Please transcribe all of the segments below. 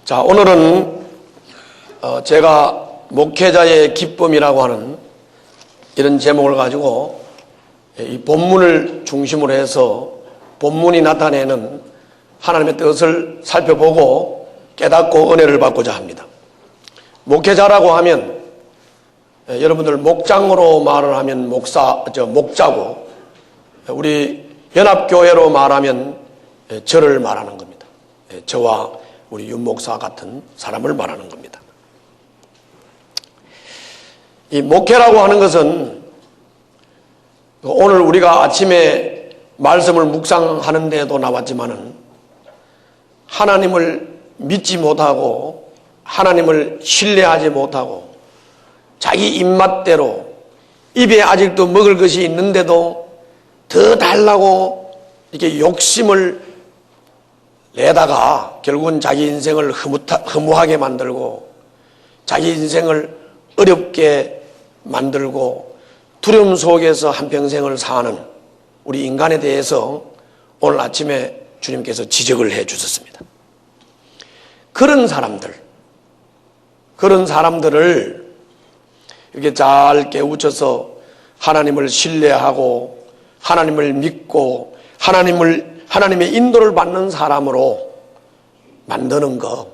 자, 오늘은 제가 목회자의 기쁨이라고 하는 이런 제목을 가지고 이 본문을 중심으로 해서 본문이 나타내는 하나님의 뜻을 살펴보고 깨닫고 은혜를 받고자 합니다. 목회자라고 하면 여러분들 목장으로 말을 하면 목자고, 우리 연합교회로 말하면 저를 말하는 겁니다. 저와 우리 윤 목사 같은 사람을 말하는 겁니다. 이 목회라고 하는 것은 오늘 우리가 아침에 말씀을 묵상하는 데도 나왔지만은 하나님을 믿지 못하고 하나님을 신뢰하지 못하고 자기 입맛대로 입에 아직도 먹을 것이 있는데도 더 달라고 이렇게 욕심을 내다가 결국은 자기 인생을 허무하게 만들고 자기 인생을 어렵게 만들고 두려움 속에서 한평생을 사는 우리 인간에 대해서 오늘 아침에 주님께서 지적을 해 주셨습니다. 그런 사람들을 이렇게 잘 깨우쳐서 하나님을 신뢰하고 하나님을 믿고 하나님의 인도를 받는 사람으로 만드는 것.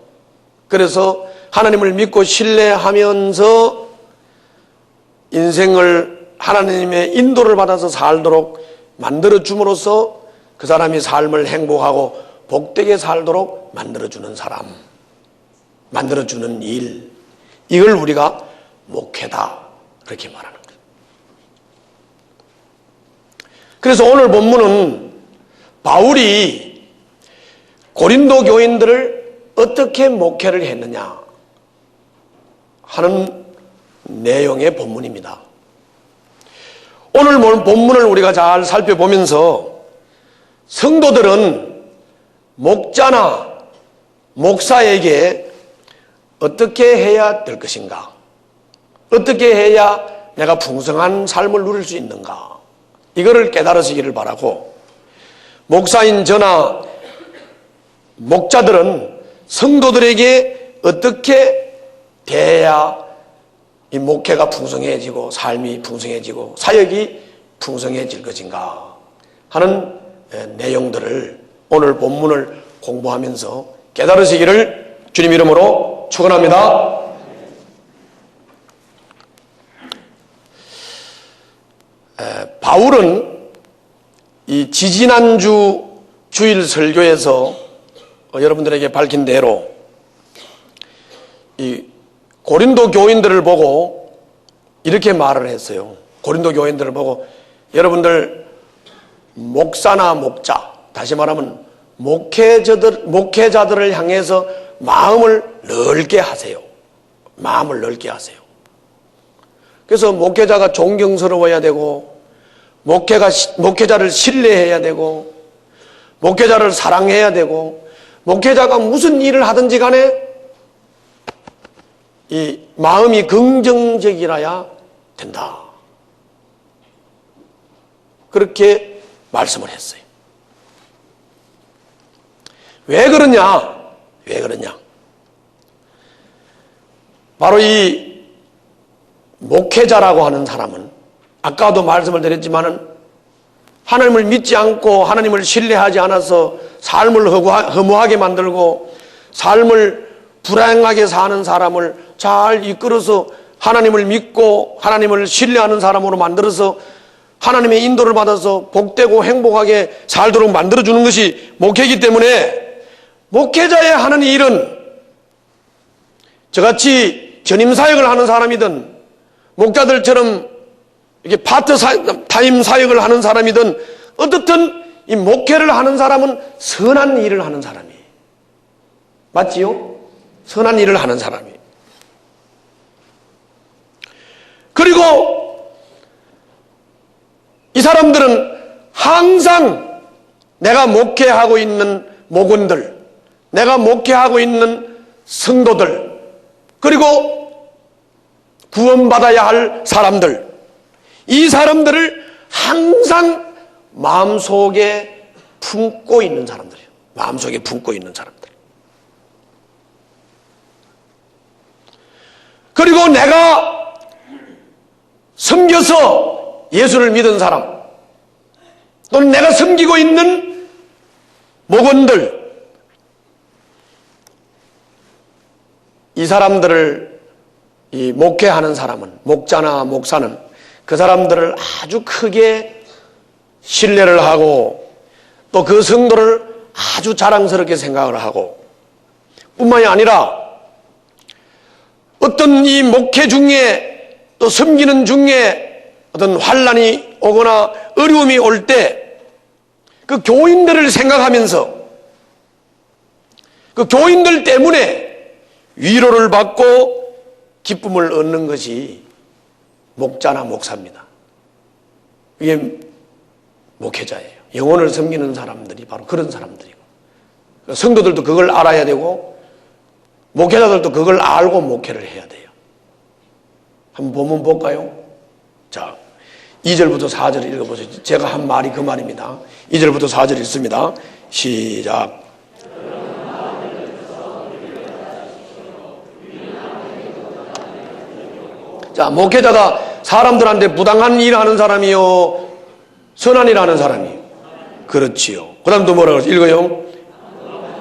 그래서 하나님을 믿고 신뢰하면서 인생을 하나님의 인도를 받아서 살도록 만들어줌으로써 그 사람이 삶을 행복하고 복되게 살도록 만들어주는 사람, 만들어주는 일, 이걸 우리가 목회다 그렇게 말하는 거예요. 그래서 오늘 본문은 바울이 고린도 교인들을 어떻게 목회를 했느냐 하는 내용의 본문입니다. 오늘 본문을 우리가 잘 살펴보면서 성도들은 목자나 목사에게 어떻게 해야 될 것인가? 어떻게 해야 내가 풍성한 삶을 누릴 수 있는가? 이거를 깨달으시기를 바라고, 목사인 저나 목자들은 성도들에게 어떻게 대해야 이 목회가 풍성해지고 삶이 풍성해지고 사역이 풍성해질 것인가 하는 내용들을 오늘 본문을 공부하면서 깨달으시기를 주님 이름으로 축원합니다. 바울은 이 지지난주 주일 설교에서 여러분들에게 밝힌 대로 이 고린도 교인들을 보고 이렇게 말을 했어요. 고린도 교인들을 보고 여러분들 목사나 목자, 다시 말하면 목회자들을 향해서 마음을 넓게 하세요. 마음을 넓게 하세요. 그래서 목회자가 존경스러워야 되고 목회자를 신뢰해야 되고 목회자를 사랑해야 되고 목회자가 무슨 일을 하든지 간에 이 마음이 긍정적이라야 된다. 그렇게 말씀을 했어요. 왜 그러냐? 바로 이 목회자라고 하는 사람은 아까도 말씀을 드렸지만은 하나님을 믿지 않고 하나님을 신뢰하지 않아서 삶을 허무하게 만들고 삶을 불행하게 사는 사람을 잘 이끌어서 하나님을 믿고 하나님을 신뢰하는 사람으로 만들어서 하나님의 인도를 받아서 복되고 행복하게 살도록 만들어주는 것이 목회이기 때문에 목회자의 하는 일은 저같이 전임사역을 하는 사람이든 목자들처럼 이렇게 파트타임 사역을 하는 사람이든 어떻든 이 목회를 하는 사람은 선한 일을 하는 사람이에요. 맞지요? 선한 일을 하는 사람이. 그리고 이 사람들은 항상 내가 목회하고 있는 목원들, 내가 목회하고 있는 성도들, 그리고 구원받아야 할 사람들, 이 사람들을 항상 마음속에 품고 있는 사람들이에요. 마음속에 품고 있는 사람들. 그리고 내가 섬겨서 예수를 믿은 사람, 또는 내가 섬기고 있는 목원들, 이 사람들을, 이 목회하는 사람은, 목자나 목사는 그 사람들을 아주 크게 신뢰를 하고 또 그 성도를 아주 자랑스럽게 생각을 하고, 뿐만이 아니라 어떤 이 목회 중에 또 섬기는 중에 어떤 환난이 오거나 어려움이 올 때 그 교인들을 생각하면서 그 교인들 때문에 위로를 받고 기쁨을 얻는 것이 목자나 목사입니다. 이게 목회자예요. 영혼을 섬기는 사람들이 바로 그런 사람들이고, 성도들도 그걸 알아야 되고 목회자들도 그걸 알고 목회를 해야 돼요. 한번 본문 볼까요? 자, 2절부터 4절 읽어보세요. 제가 한 말이 그 말입니다. 2절부터 4절 읽습니다. 시작. 자, 목회자가 사람들한테 부당한 일을 하는 사람이요, 선한 일을 하는 사람이요? 그렇지요. 그 다음 또 뭐라고 읽어요?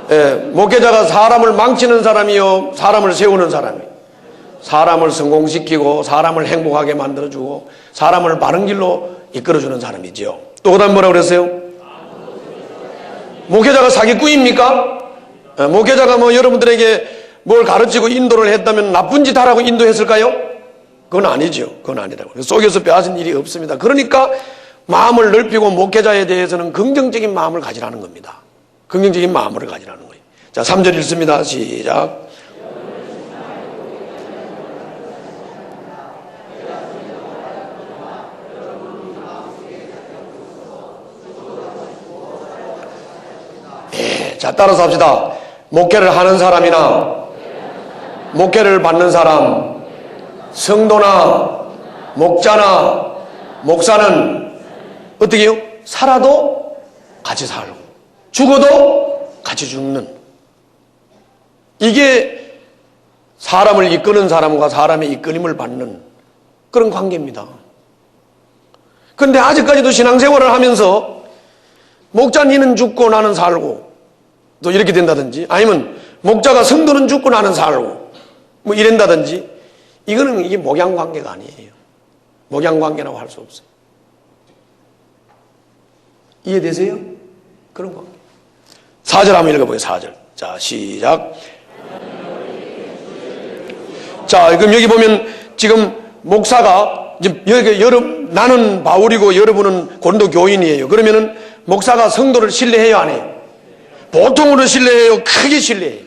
예, 목회자가 사람을 망치는 사람이요, 사람을 세우는 사람이요? 사람을 성공시키고 사람을 행복하게 만들어주고 사람을 바른 길로 이끌어주는 사람이지요. 또 그 다음 뭐라고 그랬어요? 목회자가 사기꾼입니까? 목회자가 뭐 여러분들에게 뭘 가르치고 인도를 했다면 나쁜 짓 하라고 인도했을까요? 그건 아니죠. 그건 아니라고. 속여서 빼앗은 일이 없습니다. 그러니까 마음을 넓히고 목회자에 대해서는 긍정적인 마음을 가지라는 겁니다. 긍정적인 마음을 가지라는 거예요. 자, 3절 읽습니다. 시작. 자, 따라서 합시다. 목회를 하는 사람이나 목회를 받는 사람, 성도나 목자나 목사는 어떻게 해요? 살아도 같이 살고 죽어도 같이 죽는, 이게 사람을 이끄는 사람과 사람의 이끌림을 받는 그런 관계입니다. 그런데 아직까지도 신앙생활을 하면서 목자님은 죽고 나는 살고 또 이렇게 된다든지, 아니면 목자가 성도는 죽고 나는 살고 뭐 이런다든지, 이거는 이게 목양관계가 아니에요. 목양관계라고 할 수 없어요. 이해되세요? 그런 관계. 4절 한번 읽어보세요. 4절. 자, 시작. 자, 그럼 여기 보면 지금 목사가 여기 나는 바울이고 여러분은 고린도 교인이에요. 그러면은 목사가 성도를 신뢰해요, 안 해요? 보통으로 신뢰해요? 크게 신뢰해요.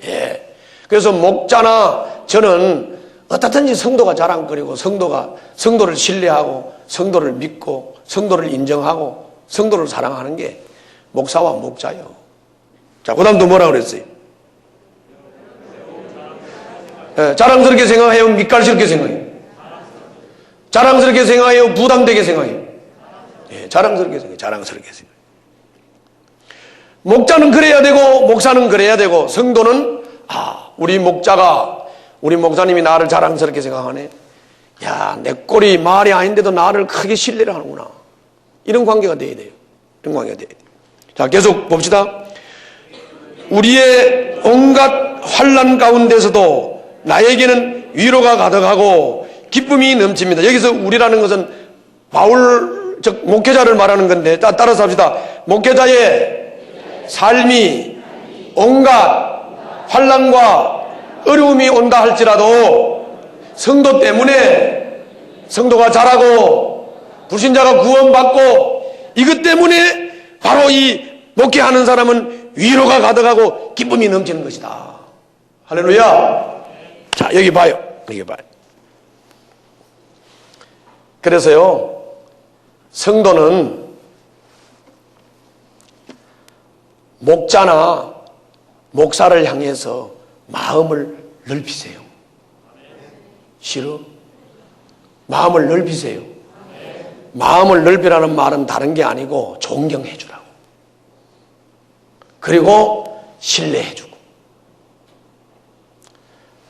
예. 그래서 목자나 저는 어떻든지 성도가 자랑거리고 성도를 신뢰하고 성도를 믿고 성도를 인정하고 성도를 사랑하는 게 목사와 목자예요. 자, 그 다음 또 뭐라 그랬어요? 예, 자랑스럽게 생각해요? 밑갈스럽게 생각해요? 자랑스럽게 생각해요? 부담되게 생각해요? 예, 자랑스럽게 생각해요. 자랑스럽게 생각해요. 목자는 그래야 되고 목사는 그래야 되고, 성도는 우리 목사님이 나를 자랑스럽게 생각하네. 야, 내 꼴이 말이 아닌데도 나를 크게 신뢰를 하는구나. 이런 관계가 돼야 돼요. 이런 관계가 돼야 돼요. 자, 계속 봅시다. 우리의 온갖 환난 가운데서도 나에게는 위로가 가득하고 기쁨이 넘칩니다. 여기서 우리라는 것은 바울, 즉 목회자를 말하는 건데, 따라서 합시다. 목회자의 삶이 온갖 환난과 어려움이 온다 할지라도 성도 때문에 성도가 자라고 불신자가 구원받고, 이것 때문에 바로 이 목회하는 사람은 위로가 가득하고 기쁨이 넘치는 것이다. 할렐루야. 자, 여기 봐요. 여기 봐요. 그래서요, 성도는 목자나 목사를 향해서 마음을 넓히세요. 싫어? 마음을 넓히세요. 마음을 넓히라는 말은 다른 게 아니고 존경해 주라고. 그리고 신뢰해 주고.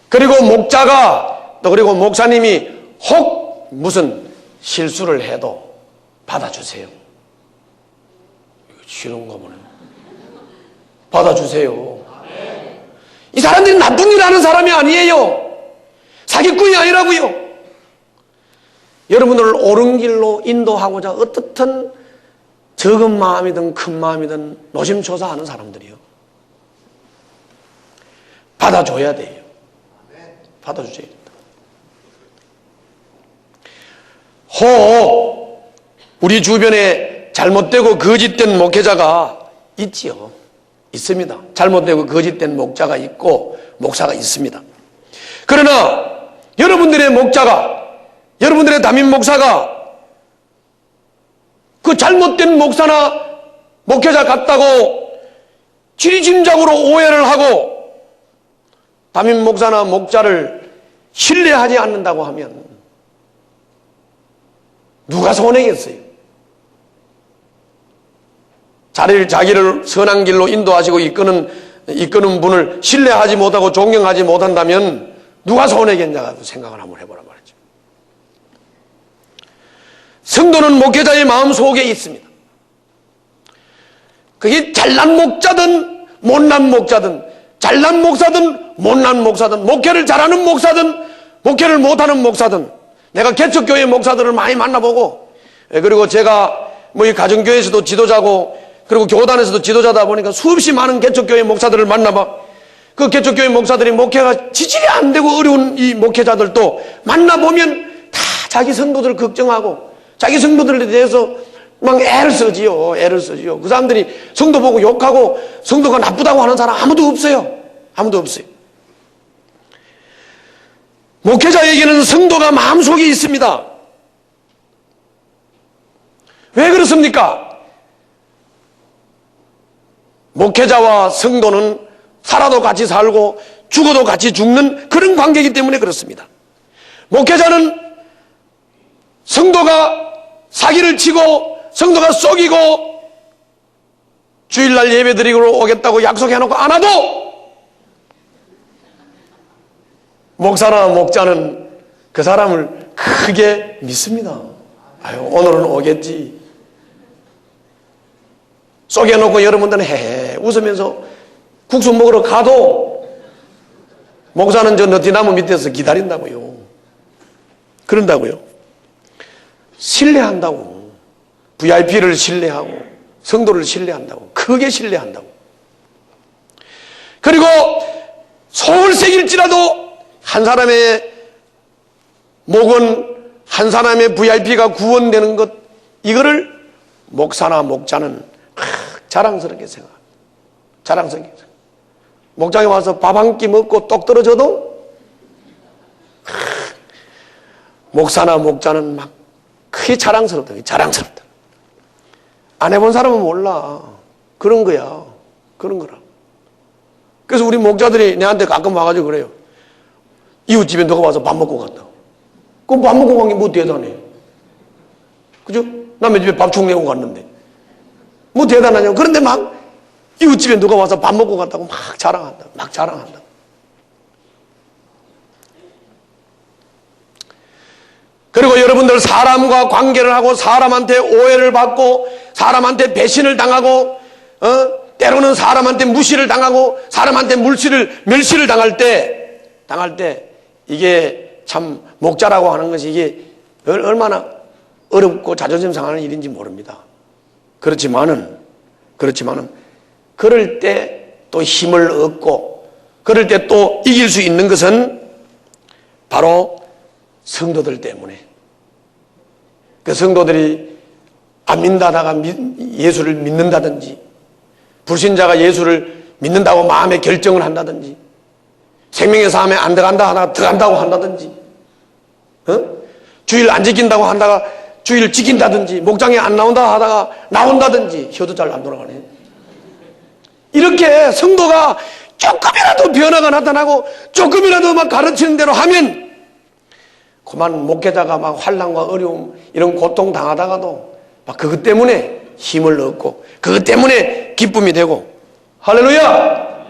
그리고 목자가 또 그리고 목사님이 혹 무슨 실수를 해도 받아주세요. 싫은 거 보네. 받아주세요. 이 사람들이 나쁜 일 하는 사람이 아니에요. 사기꾼이 아니라고요. 여러분들을 옳은 길로 인도하고자 어떻든 적은 마음이든 큰 마음이든 노심초사하는 사람들이요. 받아줘야 돼요. 받아줘야 된다. 혹 우리 주변에 잘못되고 거짓된 목회자가 있지요. 있습니다. 잘못되고 거짓된 목자가 있고 목사가 있습니다. 그러나 여러분들의 목자가, 여러분들의 담임 목사가 그 잘못된 목사나 목회자 같다고 지리짐작으로 오해를 하고 담임 목사나 목자를 신뢰하지 않는다고 하면 누가 손해겠어요? 자기를 선한 길로 인도하시고 이끄는 분을 신뢰하지 못하고 존경하지 못한다면 누가 손해겠냐 생각을 한번 해보란 말이죠. 성도는 목회자의 마음 속에 있습니다. 그게 잘난 목자든 못난 목자든, 잘난 목사든 못난 목사든, 목회를 잘하는 목사든 목회를 못하는 목사든, 내가 개척교회 목사들을 많이 만나보고, 그리고 제가 이 가정교회에서도 지도자고 그리고 교단에서도 지도자다 보니까 수없이 많은 개척교회 목사들을 만나봐. 그 개척교회 목사들이 목회가 지질이 안 되고 어려운 이 목회자들도 만나보면 다 자기 성도들을 걱정하고 자기 성도들에 대해서 막 애를 쓰지요. 그 사람들이 성도 보고 욕하고 성도가 나쁘다고 하는 사람 아무도 없어요. 아무도 없어요. 목회자에게는 성도가 마음속에 있습니다. 왜 그렇습니까? 목회자와 성도는 살아도 같이 살고 죽어도 같이 죽는 그런 관계이기 때문에 그렇습니다. 목회자는 성도가 사기를 치고 성도가 속이고 주일날 예배 드리러 오겠다고 약속해놓고 안 와도 목사나 목자는 그 사람을 크게 믿습니다. 아유, 오늘은 오겠지. 속여놓고 여러분들은 헤헤 웃으면서 국수 먹으러 가도 목사는 저 너티나무 밑에서 기다린다고요. 그런다고요. 신뢰한다고. VIP를 신뢰하고 성도를 신뢰한다고. 크게 신뢰한다고. 그리고 속을 새길지라도 한 사람의 목은 한 사람의 VIP가 구원되는 것, 이거를 목사나 목자는 자랑스럽게 생각합니다. 자랑스럽게 생각합니다. 목장에 와서 밥 한 끼 먹고 똑 떨어져도 목사나 목자는 막 크게 자랑스럽다. 자랑스럽다. 안 해본 사람은 몰라. 그런 거야. 그런 거라. 그래서 우리 목자들이 내한테 가끔 와가지고 그래요. 이웃집에 누가 와서 밥 먹고 갔다. 그럼 밥 먹고 간 게 뭐 대단해. 그죠? 남의 집에 밥총 내고 갔는데. 뭐 대단하냐고. 그런데 막 이웃집에 누가 와서 밥 먹고 갔다고 막 자랑한다. 막 자랑한다. 그리고 여러분들 사람과 관계를 하고 사람한테 오해를 받고 사람한테 배신을 당하고 때로는 사람한테 무시를 당하고 사람한테 멸시를 당할 때 이게 참 목자라고 하는 것이 이게 얼마나 어렵고 자존심 상하는 일인지 모릅니다. 그렇지만은 그럴 때 또 힘을 얻고 그럴 때 또 이길 수 있는 것은 바로 성도들 때문에. 그 성도들이 안 믿다다가 예수를 믿는다든지, 불신자가 예수를 믿는다고 마음에 결정을 한다든지, 생명의 삶에 안 들어간다 하다가 들어간다고 한다든지, 주일 안 지킨다고 한다가 주일 지킨다든지, 목장에 안 나온다 하다가 나온다든지, 혀도 잘 안 돌아가네. 이렇게 성도가 조금이라도 변화가 나타나고 조금이라도 막 가르치는 대로 하면 그만 목회자가 막 환난과 어려움 이런 고통 당하다가도 막 그것 때문에 힘을 얻고 그것 때문에 기쁨이 되고, 할렐루야!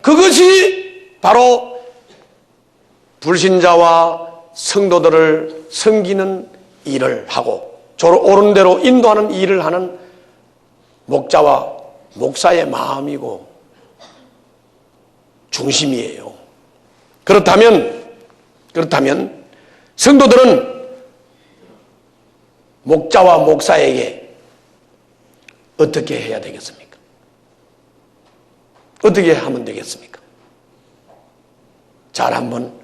그것이 바로 불신자와 성도들을 섬기는 일을 하고 옳은 대로 인도하는 일을 하는 목자와 목사의 마음이고 중심이에요. 그렇다면 성도들은 목자와 목사에게 어떻게 해야 되겠습니까? 어떻게 하면 되겠습니까? 잘 한번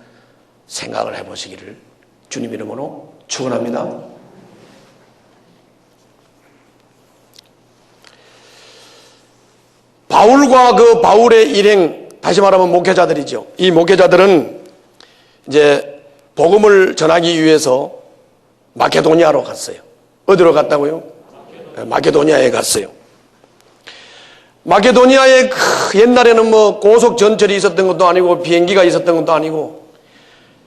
생각을 해보시기를 주님 이름으로 축원합니다. 바울과 그 바울의 일행, 다시 말하면 목회자들이죠. 이 목회자들은 이제 복음을 전하기 위해서 마케도니아로 갔어요. 어디로 갔다고요? 마케도니아에 갔어요. 마케도니아에 옛날에는 뭐 고속 전철이 있었던 것도 아니고 비행기가 있었던 것도 아니고,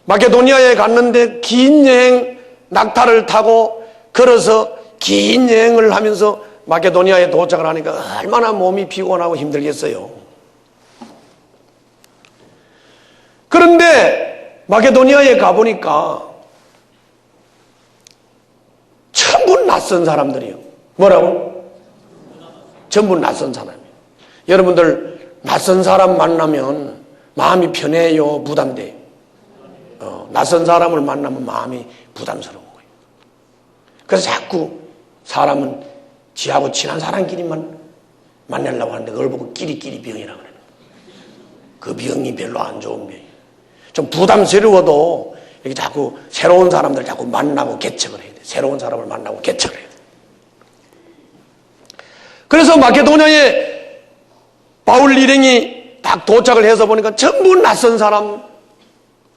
마케도니아에 갔는데 긴 여행, 낙타를 타고 걸어서 긴 여행을 하면서 마케도니아에 도착을 하니까 얼마나 몸이 피곤하고 힘들겠어요. 그런데 마케도니아에 가보니까 전부 낯선 사람들이요. 뭐라고? 전부 낯선 사람이에요. 여러분들 낯선 사람 만나면 마음이 편해요, 부담돼요? 낯선 사람을 만나면 마음이 부담스러운 거예요. 그래서 자꾸 사람은 지하고 친한 사람끼리만 만나려고 하는데 그걸 보고 끼리끼리 병이라고 그래요. 그 병이 별로 안 좋은 병이에요. 좀 부담스러워도 이렇게 자꾸 새로운 사람들 자꾸 만나고 개척을 해야 돼. 새로운 사람을 만나고 개척을 해야 돼. 그래서 마케도니아에 바울 일행이 딱 도착을 해서 보니까 전부 낯선 사람,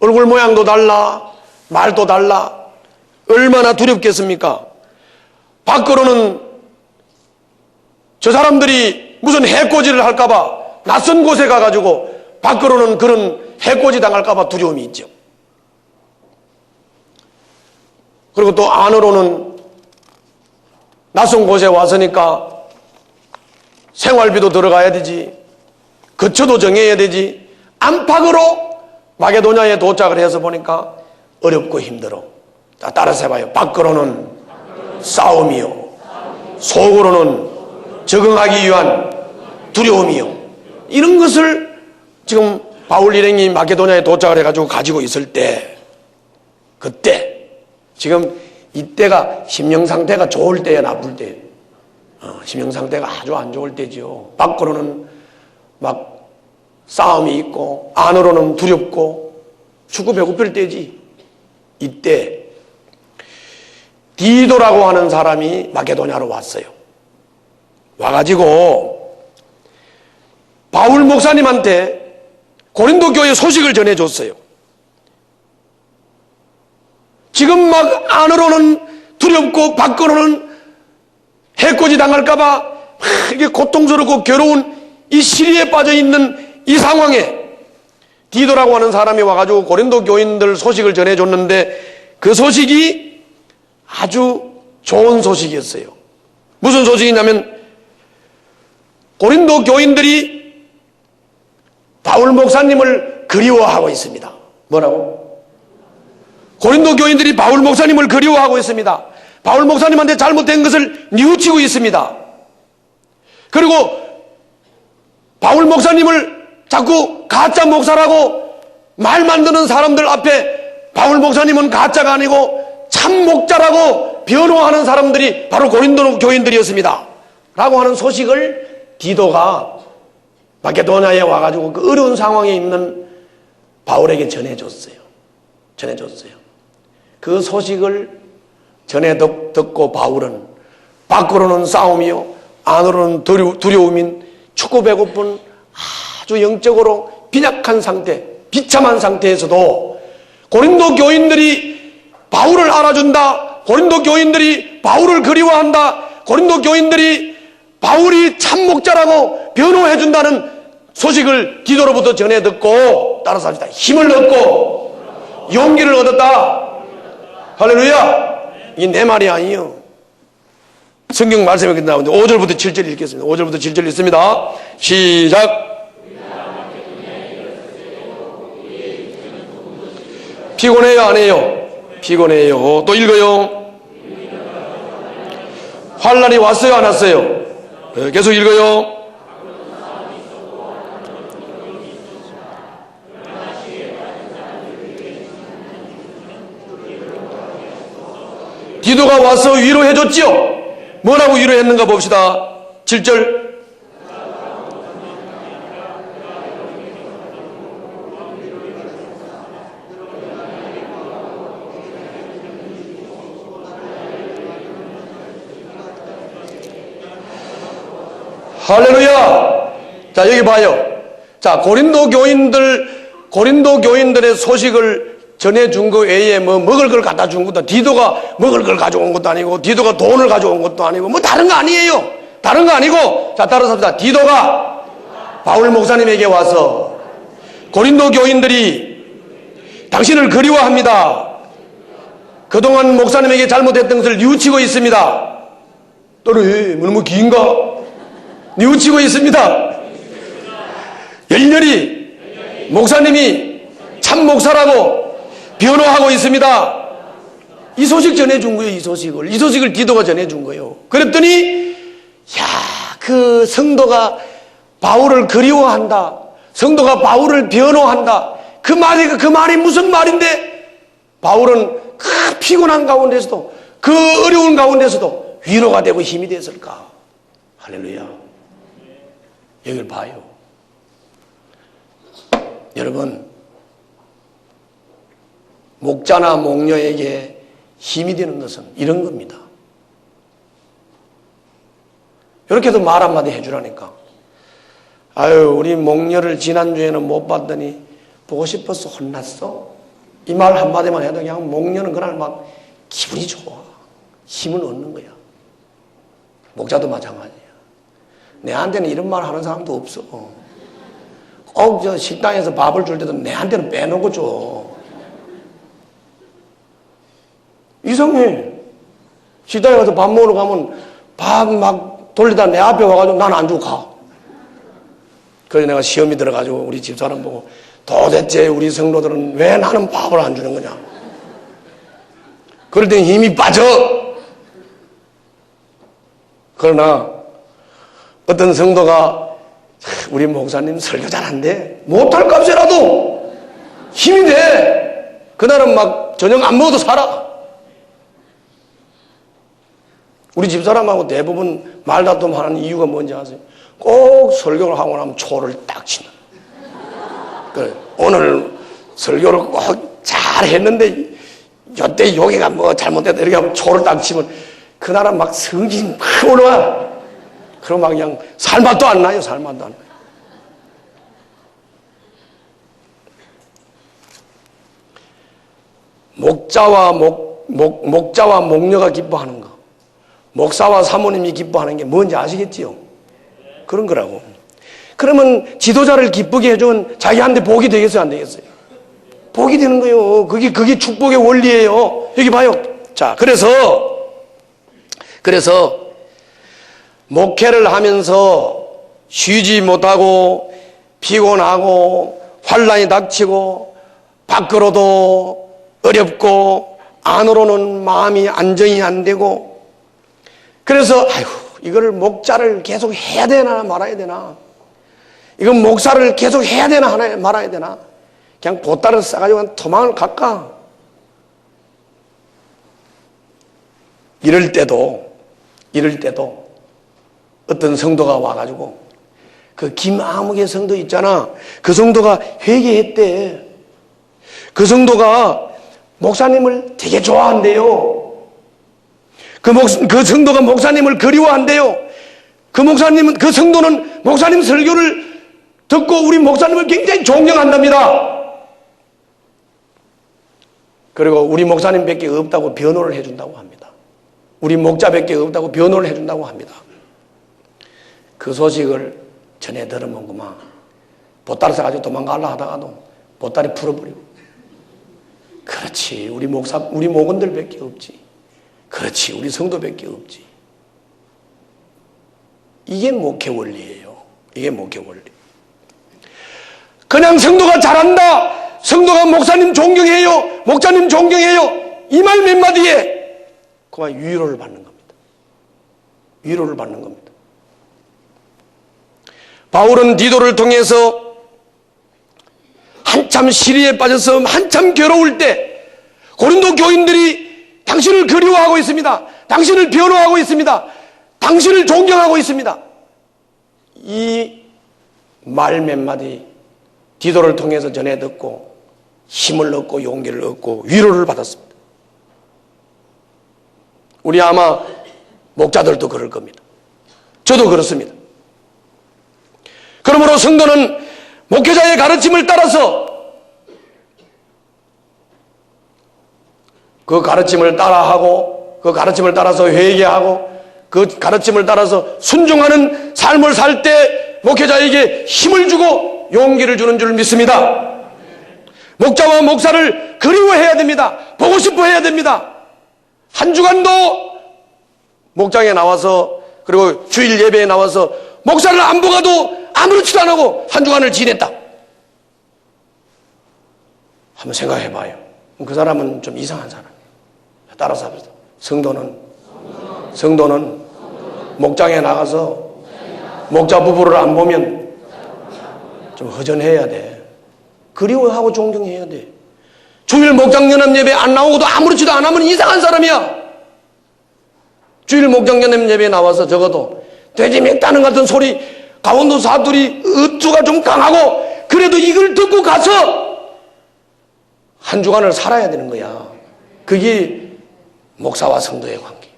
얼굴 모양도 달라, 말도 달라. 얼마나 두렵겠습니까? 밖으로는 저 사람들이 무슨 해코지를 할까봐 낯선 곳에 가가지고 밖으로는 그런 해코지 당할까봐 두려움이 있죠. 그리고 또 안으로는 낯선 곳에 왔으니까 생활비도 들어가야 되지, 거처도 정해야 되지. 안팎으로 마게도냐에 도착을 해서 보니까 어렵고 힘들어. 자, 따라서 해봐요. 밖으로는 싸움이요, 속으로는 적응하기 위한 두려움이요. 이런 것을 지금 바울 일행이 마게도냐에 도착을 해가지고 가지고 있을 때, 그때 지금 이때가 심령 상태가 좋을 때야, 나쁠 때야? 심령 상태가 아주 안 좋을 때죠. 밖으로는 막 싸움이 있고 안으로는 두렵고 죽고 배고플 때지. 이때 디도라고 하는 사람이 마게도냐로 왔어요. 와가지고 바울 목사님한테 고린도 교회 소식을 전해줬어요. 지금 막 안으로는 두렵고 밖으로는 해코지 당할까봐 이게 고통스럽고 괴로운 이 시리에 빠져있는 이 상황에 디도라고 하는 사람이 와가지고 고린도 교인들 소식을 전해줬는데 그 소식이 아주 좋은 소식이었어요. 무슨 소식이냐면 고린도 교인들이 바울 목사님을 그리워하고 있습니다. 뭐라고? 고린도 교인들이 바울 목사님을 그리워하고 있습니다. 바울 목사님한테 잘못된 것을 뉘우치고 있습니다. 그리고 바울 목사님을 자꾸 가짜 목사라고 말 만드는 사람들 앞에 바울 목사님은 가짜가 아니고 참 목자라고 변호하는 사람들이 바로 고린도 교인들이었습니다. 라고 하는 소식을 디도가 마케도냐에 와가지고 그 어려운 상황에 있는 바울에게 전해줬어요. 그 소식을 전해 듣고 바울은 밖으로는 싸움이요 안으로는 두려움인 춥고 배고픈 아주 영적으로 빈약한 상태, 비참한 상태에서도 고린도 교인들이 바울을 알아준다, 고린도 교인들이 바울을 그리워한다, 고린도 교인들이 바울이 참 목자라고 변호해준다는 소식을 디도로부터 전해 듣고, 따라서 합시다, 힘을 얻고 용기를 얻었다. 할렐루야. 이게 내 말이 아니에요. 성경 말씀이 나오는데 5절부터 7절 읽겠습니다. 5절부터 7절 읽습니다. 시작. 피곤해요, 안 해요? 피곤해요. 또 읽어요. 환난이 왔어요, 안 왔어요? 계속 읽어요. 디도가 와서 위로해줬지요. 뭐라고 위로했는가 봅시다. 7절. 할렐루야. 자, 여기 봐요. 자, 고린도 교인들의 소식을 전해준 거 외에 뭐 먹을 걸 갖다 준 것도, 디도가 먹을 걸 가져온 것도 아니고, 디도가 돈을 가져온 것도 아니고, 뭐 다른 거 아니에요. 다른 거 아니고, 자, 따라서 합시다. 디도가 바울 목사님에게 와서 고린도 교인들이 당신을 그리워합니다. 그동안 목사님에게 잘못했던 것을 뉘우치고 있습니다. 또래, 너무 긴가? 뉘우치고 있습니다. 열렬히 목사님이 참 목사라고 변호하고 있습니다. 이 소식 전해준 거예요. 이 소식을 디도가 전해준 거예요. 그랬더니 그 성도가 바울을 그리워한다, 성도가 바울을 변호한다, 그 말이 무슨 말인데 바울은 그 피곤한 가운데서도, 그 어려운 가운데서도 위로가 되고 힘이 됐을까? 할렐루야. 여기를 봐요. 여러분, 목자나 목녀에게 힘이 되는 것은 이런 겁니다. 이렇게도 말 한마디 해주라니까. 아유, 우리 목녀를 지난주에는 못 봤더니 보고 싶어서 혼났어? 이 말 한마디만 해도 그냥 목녀는 그날 막 기분이 좋아. 힘을 얻는 거야. 목자도 마찬가지야. 내한테는 이런 말 하는 사람도 없어. 꼭 저 식당에서 밥을 줄 때도 내한테는 빼놓고 줘. 이상해. 식당에 가서 밥 먹으러 가면 밥 막 돌리다 내 앞에 와가지고 난 안 주고 가. 그래서 내가 시험이 들어가지고 우리 집사람 보고 도대체 우리 성도들은 왜 나는 밥을 안 주는 거냐. 그럴 땐 힘이 빠져. 그러나 어떤 성도가 우리 목사님 설교 잘한대. 못할 값이라도 힘이 돼. 그날은 막 저녁 안 먹어도 살아. 우리 집사람하고 대부분 말다툼하는 이유가 뭔지 아세요? 꼭 설교를 하고 나면 초를 딱 치는. 그래, 오늘 설교를 꼭 잘했는데 요때 여기가 뭐 잘못됐다 이렇게 하면 초를 딱 치면 그날은 막 성질이 막 올라와. 그럼 막 그냥 살맛도 안 나요. 살맛도 안 나요. 목자와 목녀가 기뻐하는 거, 목사와 사모님이 기뻐하는 게 뭔지 아시겠지요? 그런 거라고. 그러면 지도자를 기쁘게 해준 자기한테 복이 되겠어요, 안 되겠어요? 복이 되는 거예요. 그게 축복의 원리예요. 여기 봐요. 자, 그래서 목회를 하면서 쉬지 못하고 피곤하고 환난이 닥치고 밖으로도 어렵고 안으로는 마음이 안정이 안 되고, 그래서 아이고 이거를 목자를 계속 해야 되나 말아야 되나, 이건 목사를 계속 해야 되나 말아야 되나, 그냥 보따리를 싸가지고 도망을 갈까. 이럴 때도 어떤 성도가 와가지고, 그 김아무개 성도 있잖아. 그 성도가 회개했대. 그 성도가 목사님을 되게 좋아한대요. 그 성도가 목사님을 그리워한대요. 그 성도는 목사님 설교를 듣고 우리 목사님을 굉장히 존경한답니다. 그리고 우리 목사님밖에 없다고 변호를 해준다고 합니다. 우리 목자밖에 없다고 변호를 해준다고 합니다. 그 소식을 전해 들으면 그만 보따리 싸가지고 도망가려 하다가도 보따리 풀어버리고, 그렇지 우리 목원들밖에 없지, 그렇지 우리 성도밖에 없지. 이게 목회 원리예요. 이게 목회 원리. 그냥 성도가 잘한다, 성도가 목사님 존경해요, 목자님 존경해요, 이 말 몇 마디에 그만 위로를 받는 겁니다. 위로를 받는 겁니다. 바울은 디도를 통해서 한참 시리에 빠져서 한참 괴로울 때 고린도 교인들이 당신을 그리워하고 있습니다. 당신을 변호하고 있습니다. 당신을 존경하고 있습니다. 이 말 몇 마디 디도를 통해서 전해 듣고 힘을 얻고 용기를 얻고 위로를 받았습니다. 우리 아마 목자들도 그럴 겁니다. 저도 그렇습니다. 그러므로 성도는 목회자의 가르침을 따라서 그 가르침을 따라하고 그 가르침을 따라서 회개하고 그 가르침을 따라서 순종하는 삶을 살 때 목회자에게 힘을 주고 용기를 주는 줄 믿습니다. 목자와 목사를 그리워해야 됩니다. 보고 싶어 해야 됩니다. 한 주간도 목장에 나와서 그리고 주일 예배에 나와서 목사를 안 보고도 아무렇지도 않고 한 주간을 지냈다. 한번 생각해 봐요. 그 사람은 좀 이상한 사람이에요. 따라서 합시다. 성도는 목장에 나가서 목자 부부를 안 보면 좀 허전해야 돼. 그리워하고 존경해야 돼. 주일 목장연합 예배 안 나오고도 아무렇지도 않으면 이상한 사람이야. 주일 목장연합 예배에 나와서 적어도 돼지 맥다는 같은 소리, 강원도 사투리, 어투가 좀 강하고 그래도 이걸 듣고 가서 한 주간을 살아야 되는 거야. 그게 목사와 성도의 관계.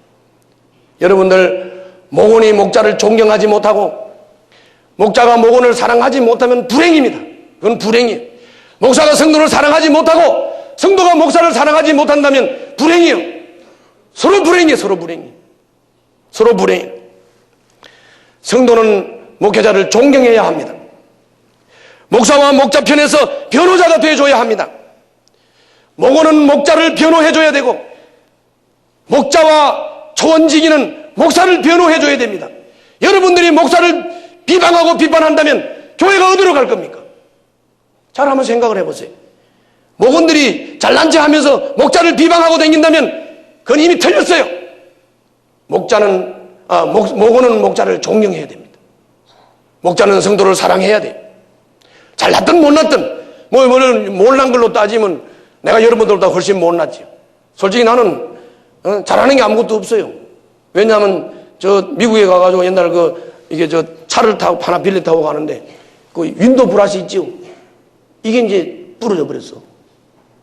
여러분들 목원이 목자를 존경하지 못하고 목자가 목원을 사랑하지 못하면 불행입니다. 그건 불행이에요. 목사가 성도를 사랑하지 못하고 성도가 목사를 사랑하지 못한다면 불행이에요. 서로 불행이에요. 서로 불행이에요. 서로 불행이에요. 성도는 목회자를 존경해야 합니다. 목사와 목자 편에서 변호자가 되어줘야 합니다. 목원은 목자를 변호해줘야 되고 목자와 초원지기는 목사를 변호해줘야 됩니다. 여러분들이 목사를 비방하고 비판한다면 교회가 어디로 갈 겁니까? 잘 한번 생각을 해보세요. 목원들이 잘난 체 하면서 목자를 비방하고 다닌다면 그건 이미 틀렸어요. 목원은 목자를 존경해야 됩니다. 목자는 성도를 사랑해야 돼요. 잘났든 못났든 못난 걸로 따지면 내가 여러분들보다 훨씬 못났지요. 솔직히 나는 잘하는 게 아무것도 없어요. 왜냐하면 저 미국에 가가지고 옛날 이게 저 차를 타고 하나 빌려 타고 가는데 그 윈도 브라시 있지요. 이게 이제 부러져 버렸어.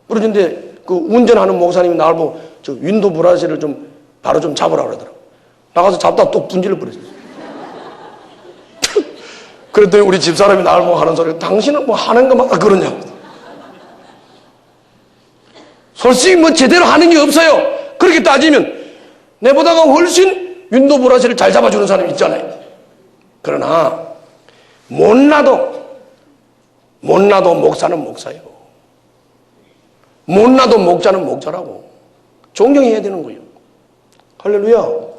부러졌는데 그 운전하는 목사님이 나를 보고 저 윈도 브라시를 좀 바로 좀 잡으라 그러더라고. 나가서 잡다 또 분질러 버렸어. 그랬더니 우리 집사람이 나를 보고 하는 소리가 당신은 뭐 하는 거마다 그러냐고. 솔직히 뭐 제대로 하는 게 없어요. 그렇게 따지면 내보다가 훨씬 윈도 브라시를 잘 잡아주는 사람이 있잖아요. 그러나 못나도 목사는 목사예요. 못나도 목자는 목자라고 존경해야 되는 거예요. 할렐루야.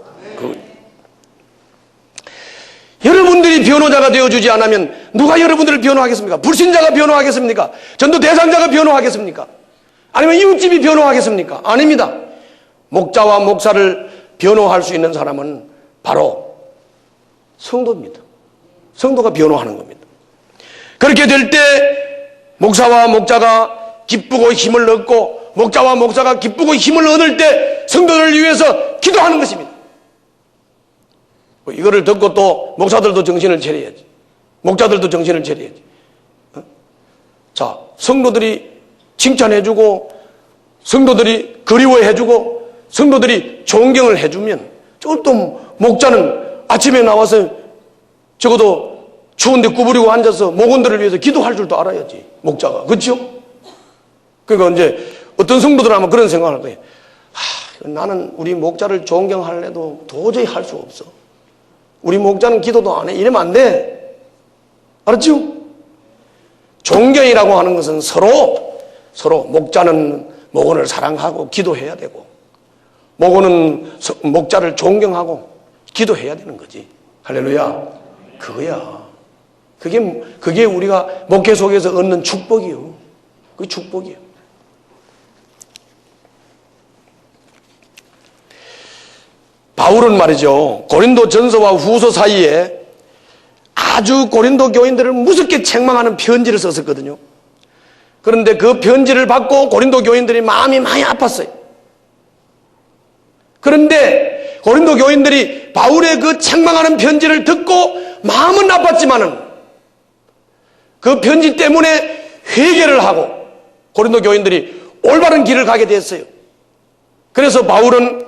여러분들이 변호자가 되어주지 않으면 누가 여러분들을 변호하겠습니까? 불신자가 변호하겠습니까? 전도 대상자가 변호하겠습니까? 아니면 이웃집이 변호하겠습니까? 아닙니다. 목자와 목사를 변호할 수 있는 사람은 바로 성도입니다. 성도가 변호하는 겁니다. 그렇게 될 때 목사와 목자가 기쁘고 힘을 얻고 목자와 목사가 기쁘고 힘을 얻을 때 성도를 위해서 기도하는 것입니다. 이거를 듣고 또 목사들도 정신을 차려야지. 목자들도 정신을 차려야지. 자, 성도들이 칭찬해주고 성도들이 그리워해주고 성도들이 존경을 해주면 또 목자는 아침에 나와서 적어도 추운데 구부리고 앉아서 목원들을 위해서 기도할 줄도 알아야지. 목자가. 그렇죠? 그러니까 이제 어떤 성도들은 아마 그런 생각을 할 거예요. 나는 우리 목자를 존경할래도 도저히 할 수 없어. 우리 목자는 기도도 안 해. 이러면 안 돼. 알았죠? 존경이라고 하는 것은 서로 목자는 목원을 사랑하고 기도해야 되고 목원은 목자를 존경하고 기도해야 되는 거지. 할렐루야. 그거야. 그게 우리가 목회 속에서 얻는 축복이요. 그게 축복이에요. 바울은 말이죠, 고린도 전서와 후서 사이에 아주 고린도 교인들을 무섭게 책망하는 편지를 썼었거든요. 그런데 그 편지를 받고 고린도 교인들이 마음이 많이 아팠어요. 그런데 고린도 교인들이 바울의 그 책망하는 편지를 듣고 마음은 아팠지만은 그 편지 때문에 회개를 하고 고린도 교인들이 올바른 길을 가게 됐어요. 그래서 바울은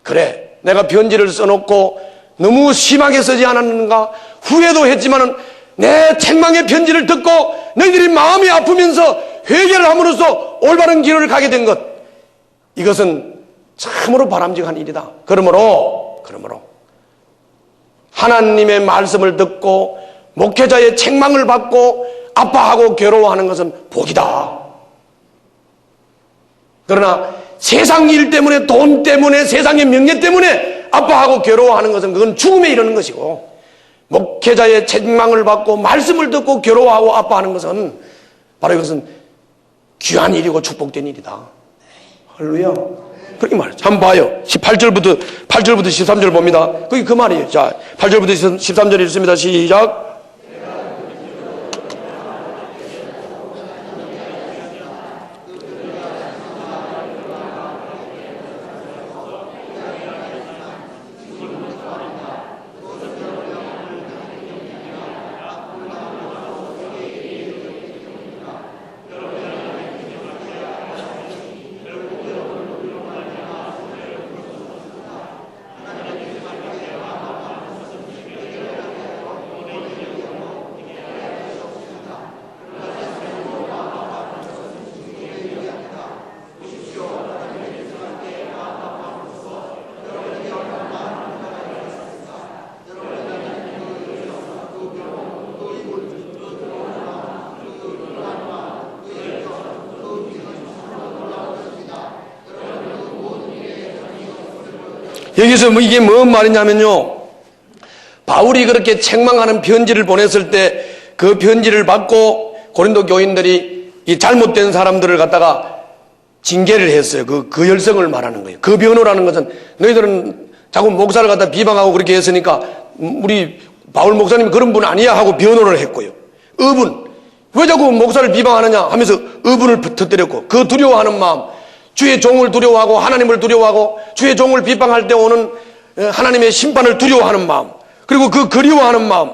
그래, 내가 편지를 써놓고 너무 심하게 쓰지 않았는가 후회도 했지만은 내 책망의 편지를 듣고 너희들이 마음이 아프면서 회개를 함으로써 올바른 길을 가게 된 것, 이것은 참으로 바람직한 일이다. 그러므로 하나님의 말씀을 듣고 목회자의 책망을 받고 아파하고 괴로워하는 것은 복이다. 그러나 세상 일 때문에, 돈 때문에, 세상의 명예 때문에 아파하고 괴로워하는 것은 그건 죽음에 이르는 것이고, 목회자의 책망을 받고 말씀을 듣고 괴로워하고 아파하는 것은 바로 이것은 귀한 일이고 축복된 일이다. 할렐루야. 그렇게 말이죠. 한번 봐요. 8절부터 13절 봅니다. 그게 그 말이에요. 자, 8절부터 13절 읽습니다. 시작. 여기서 이게 뭔 말이냐면요, 바울이 그렇게 책망하는 편지를 보냈을 때 그 편지를 받고 고린도 교인들이 이 잘못된 사람들을 갖다가 징계를 했어요. 그 열성을 말하는 거예요. 그 변호라는 것은 너희들은 자꾸 목사를 갖다 비방하고 그렇게 했으니까 우리 바울 목사님이 그런 분 아니야 하고 변호를 했고요. 의분, 왜 자꾸 목사를 비방하느냐 하면서 의분을 터뜨렸고, 그 두려워하는 마음, 주의 종을 두려워하고 하나님을 두려워하고 주의 종을 비방할 때 오는 하나님의 심판을 두려워하는 마음, 그리고 그 그리워하는 마음,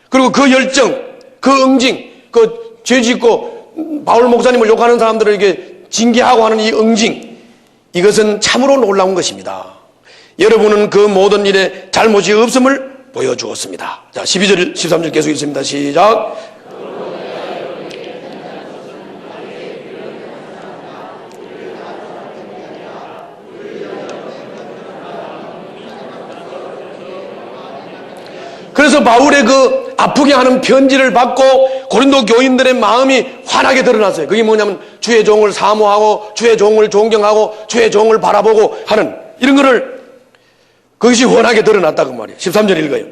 그리고 그 열정, 그 응징, 그 죄짓고 바울 목사님을 욕하는 사람들을 이렇게 징계하고 하는 이 응징, 이것은 참으로 놀라운 것입니다. 여러분은 그 모든 일에 잘못이 없음을 보여주었습니다. 자, 12절, 13절 계속 있습니다. 시작. 그래서 바울의 그 아프게 하는 편지를 받고 고린도 교인들의 마음이 환하게 드러났어요. 그게 뭐냐면 주의 종을 사모하고 주의 종을 존경하고 주의 종을 바라보고 하는 이런 거를, 그것이 환하게 드러났다 그 말이에요. 13절 읽어요.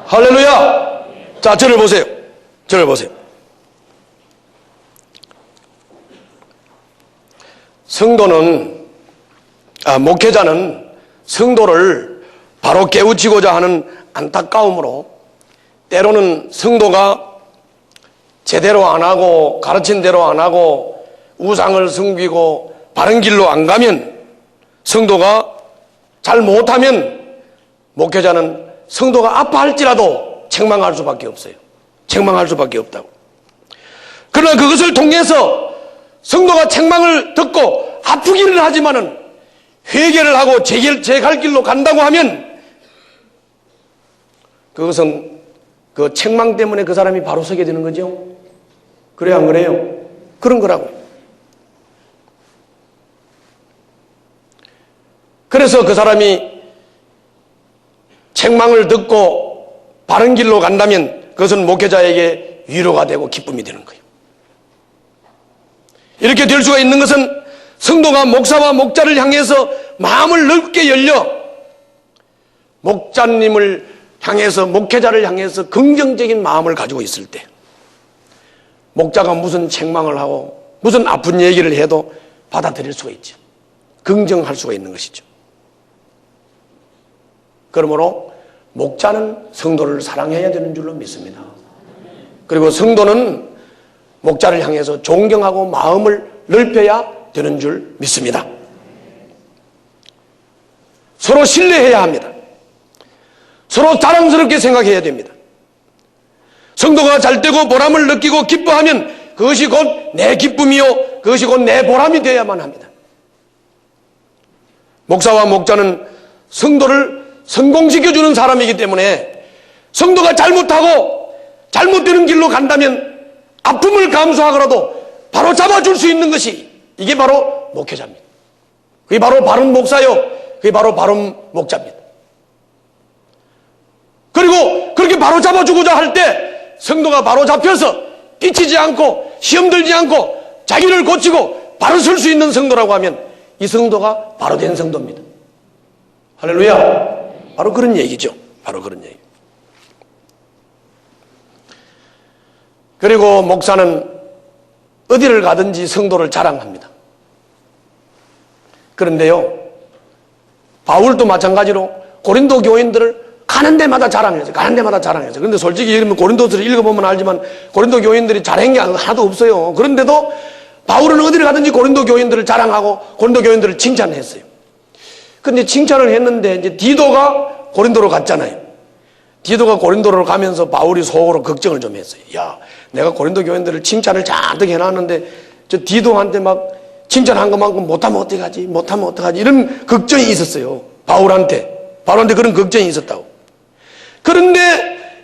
할렐루야. 자, 저를 보세요. 목회자는 성도를 바로 깨우치고자 하는 안타까움으로 때로는 성도가 제대로 안 하고 가르친 대로 안 하고 우상을 섬기고 바른 길로 안 가면, 성도가 잘 못하면 목회자는 성도가 아파할지라도 책망할 수밖에 없어요. 책망할 수밖에 없다고. 그러나 그것을 통해서 성도가 책망을 듣고 아프기는 하지만은 회개를 하고 제 갈 길로 간다고 하면, 그것은 그 책망 때문에 그 사람이 바로 서게 되는 거죠. 그래요, 안 그래요? 그런 거라고. 그래서 그 사람이 책망을 듣고 바른 길로 간다면 그것은 목회자에게 위로가 되고 기쁨이 되는 거예요. 이렇게 될 수가 있는 것은 성도가 목사와 목자를 향해서 마음을 넓게 열려 목자님을 향해서, 목회자를 향해서 긍정적인 마음을 가지고 있을 때, 목자가 무슨 책망을 하고 무슨 아픈 얘기를 해도 받아들일 수가 있죠. 긍정할 수가 있는 것이죠. 그러므로 목자는 성도를 사랑해야 되는 줄로 믿습니다. 그리고 성도는 목자를 향해서 존경하고 마음을 넓혀야 되는 줄 믿습니다. 서로 신뢰해야 합니다. 서로 자랑스럽게 생각해야 됩니다. 성도가 잘되고 보람을 느끼고 기뻐하면 그것이 곧 내 기쁨이요, 그것이 곧 내 보람이 되어야만 합니다. 목사와 목자는 성도를 성공시켜주는 사람이기 때문에 성도가 잘못하고 잘못되는 길로 간다면 아픔을 감수하더라도 바로 잡아줄 수 있는 것이, 이게 바로 목회자입니다. 그게 바로 바른 목사요, 그게 바로 바른 목자입니다. 그리고 그렇게 바로 잡아주고자 할 때 성도가 바로 잡혀서 삐치지 않고 시험 들지 않고 자기를 고치고 바로 설 수 있는 성도라고 하면 이 성도가 바로 된 성도입니다. 할렐루야. 바로 그런 얘기죠. 바로 그런 얘기. 그리고 목사는 어디를 가든지 성도를 자랑합니다. 그런데요, 바울도 마찬가지로 고린도 교인들을 가는 데마다 자랑했어요. 가는 데마다 자랑했어요. 그런데 솔직히 이러면 고린도서를 읽어보면 알지만 고린도 교인들이 잘한 게 하나도 없어요. 그런데도 바울은 어디를 가든지 고린도 교인들을 자랑하고 고린도 교인들을 칭찬했어요. 그런데 칭찬을 했는데 이제 디도가 고린도로 갔잖아요. 디도가 고린도로 가면서 바울이 속으로 걱정을 좀 했어요. 야, 내가 고린도 교인들을 칭찬을 잔뜩 해놨는데 저 디도한테 막 칭찬한 것만큼 못하면 어떡하지? 못하면 어떡하지? 이런 걱정이 있었어요. 바울한테 그런 걱정이 있었다고. 그런데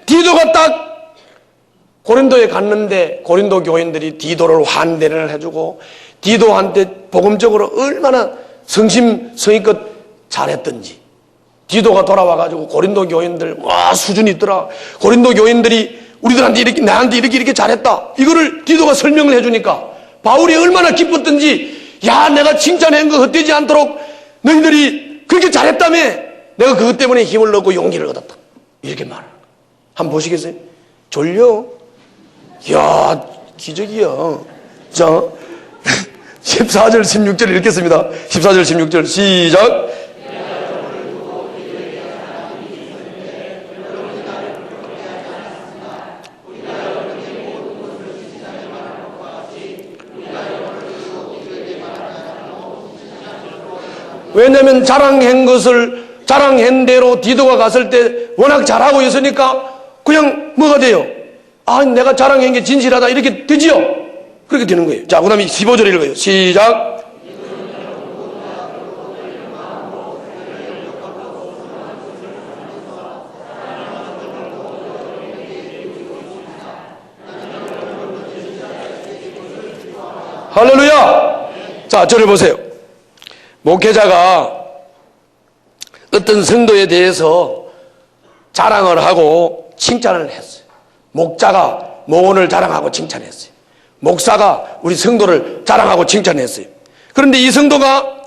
디도가 딱 고린도에 갔는데 고린도 교인들이 디도를 환대를 해주고 디도한테 복음적으로 얼마나 성심성의껏 잘했던지, 디도가 돌아와가지고 고린도 교인들 와 수준이 있더라, 고린도 교인들이 우리들한테 이렇게 나한테 이렇게 잘했다, 이거를 디도가 설명을 해주니까 바울이 얼마나 기뻤던지, 야 내가 칭찬한 거 헛되지 않도록 너희들이 그렇게 잘했다며 내가 그것 때문에 힘을 얻고 용기를 얻었다, 이렇게 말을. 한번 보시겠어요? 졸려? 이야 기적이야. 자 14절 16절 읽겠습니다. 14절 16절 시작. 왜냐하면 자랑한 대로 디도가 갔을 때 워낙 잘하고 있으니까 그냥 뭐가 돼요? 아, 내가 자랑한 게 진실하다 이렇게 되지요? 그렇게 되는 거예요. 자, 그 다음에 15절 읽어요. 시작. 할렐루야. 자, 저를 보세요. 목회자가 어떤 성도에 대해서 자랑을 하고 칭찬을 했어요. 목자가 모원을 자랑하고 칭찬했어요. 목사가 우리 성도를 자랑하고 칭찬했어요. 그런데 이 성도가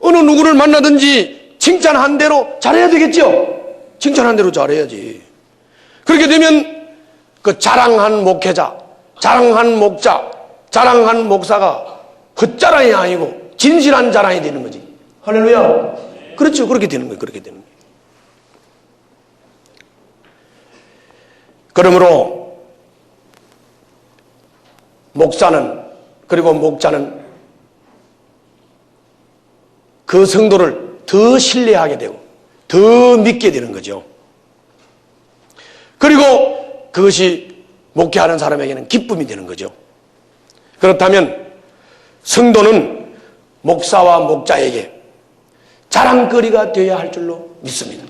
어느 누구를 만나든지 칭찬한 대로 잘해야 되겠죠? 칭찬한 대로 잘해야지. 그렇게 되면 그 자랑한 목회자, 자랑한 목자, 자랑한 목사가 헛자랑이 아니고 진실한 자랑이 되는 거지. 할렐루야. 그렇죠. 그렇게 되는 거예요. 그렇게 되는 거예요. 그러므로 목사는, 그리고 목자는 그 성도를 더 신뢰하게 되고 더 믿게 되는 거죠. 그리고 그것이 목회하는 사람에게는 기쁨이 되는 거죠. 그렇다면 성도는 목사와 목자에게 자랑거리가 되어야 할 줄로 믿습니다.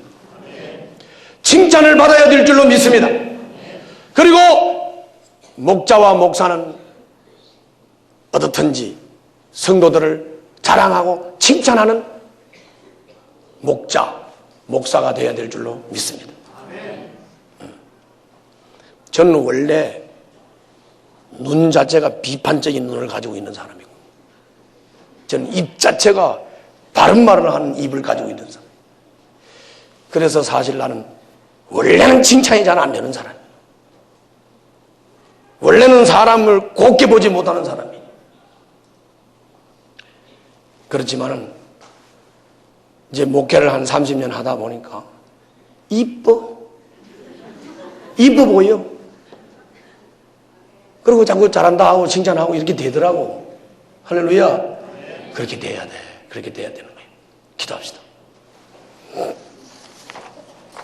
칭찬을 받아야 될 줄로 믿습니다. 그리고 목자와 목사는 어떻든지 성도들을 자랑하고 칭찬하는 목사가 되어야 될 줄로 믿습니다. 저는 원래 눈 자체가 비판적인 눈을 가지고 있는 사람이고, 저는 입 자체가 바른 말을 하는 입을 가지고 있는 사람. 그래서 사실 나는 원래는 칭찬이 잘 안 되는 사람. 원래는 사람을 곱게 보지 못하는 사람이. 그렇지만은 이제 목회를 한 30년 하다 보니까 이뻐 보여. 그리고 자꾸 잘한다 하고 칭찬하고 이렇게 되더라고. 할렐루야. 그렇게 돼야 돼. 그렇게 돼야 되는 거예요. 기도합시다.